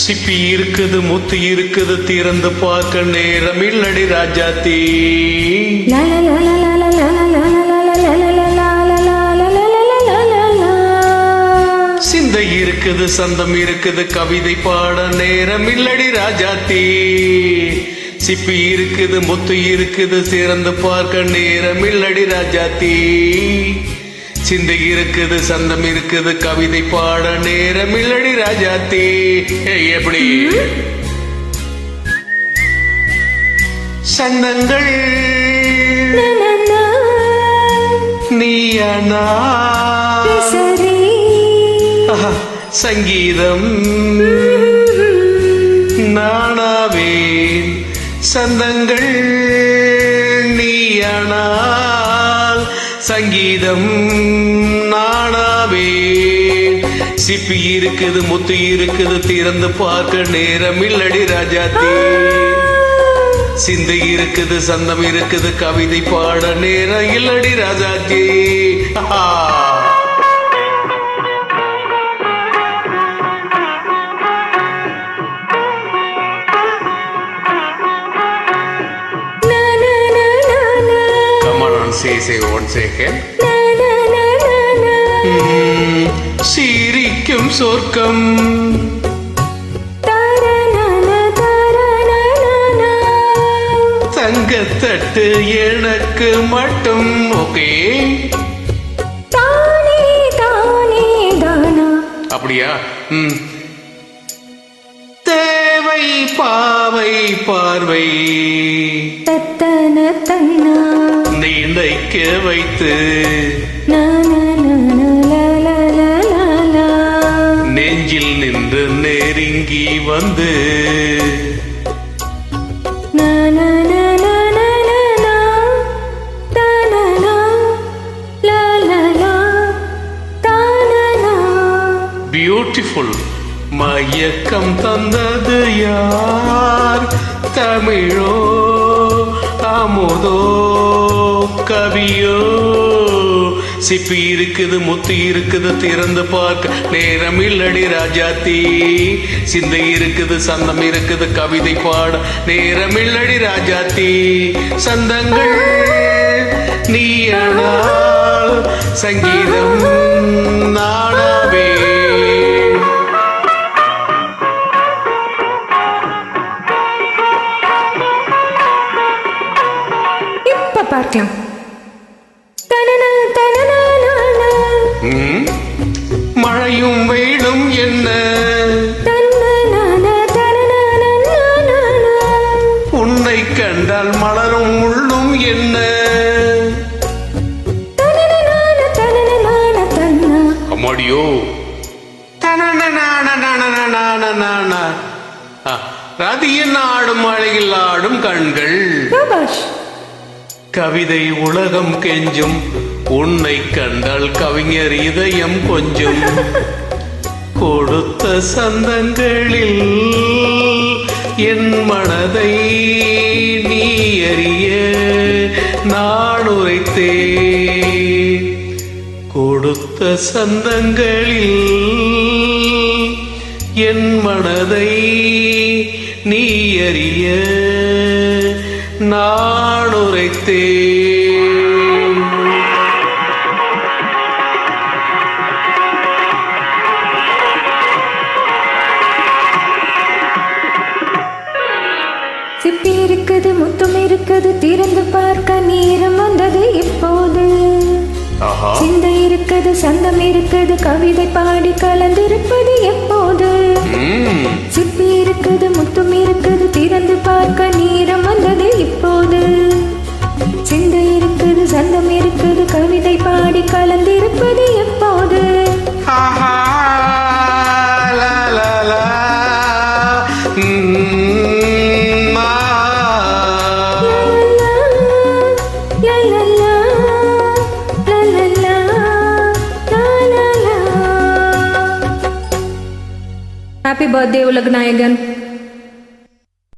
சிப்பி இருக்குது முத்து இருக்குது திறந்து பார்க்க நேரம் இல்லடி ராஜாத்தி. சிந்தை இருக்குது சந்தம் இருக்குது கவிதை பாட நேரம் இல்லடி ராஜாத்தி. சிப்பி இருக்குது முத்து இருக்குது திறந்து பார்க்க நேரம் இல்லடி ராஜாத்தி. சிந்தை இருக்குது சந்தம் இருக்குது கவிதை பாட நேரம் இல்லடி ராஜாத்தி. எப்படி சந்தங்கள் நீயானா சங்கீதம் நானாவேன். சந்தங்கள் நீயானால் சங்கீதம் நானாவேன். சிப்பி இருக்குது முத்து இருக்குது திறந்து பார்க்க நேரம் இல்லடி ராஜாத்தி. சிந்தை இருக்குது சந்தம் இருக்குது கவிதை பாட நேரம் இல்லடி ராஜாத்தி. Say one second. சிரிக்கும் சொர்க்கம் தங்கத்தட்டு எனக்கு மட்டும். ஓகே அப்படியா? தேவை பாவை பார்வை நினைக்க வைத்து நெஞ்சில் நின்று நெருங்கி வந்து பியூட்டிஃபுல் மயக்கம் தந்தது யார்? தமிழோ அமுதோ கவியோ? சிப்பி இருக்குது முத்து இருக்குது திறந்து பார்க்க நேரம் இல்லடி ராஜாத்தி. சிந்தை இருக்குது சந்தம் இருக்குது கவிதை பாட நேரம் இல்லடி ராஜாத்தி. சந்தங்கள் நீயானால் சங்கீதம் நானாவே. பார்க்கலாம். மழையும் வெயிலும் என்ன உன்னை கண்டால் மலரும் உள்ளும் என்ன? அம்மாடியோ ரதியின் ஆடும் மழையில் ஆடும் கண்கள். கவிதை உலகம் கெஞ்சும் உன்னை கண்டால் கவிஞர் இதயம் கொஞ்சம். கொடுத்த சந்தங்களில் என் மனதை நீ அறிய நான் உரைத்தேன். கொடுத்த சந்தங்களில் என் மனதை நீ அறிய நான் உரைத்தேன். சிப்பி இருக்குது முத்தும் இருக்குது திறந்து பார்க்க நேரம் வந்தது இப்போது. சிந்தை இருக்குது சந்தம் இருக்குது கவிதை பாடி கலந்திருப்பது எப்போது? சிப்பி இருக்குது முத்தும் இருக்குது திறந்து பார்க்க நேரம் வந்தது இப்போது. சிந்தை இருக்குது சந்தம் இருக்குது கவிதை பாடி கலந்திருப்பது எப்போது? Happy birthday, Ulagnayagan.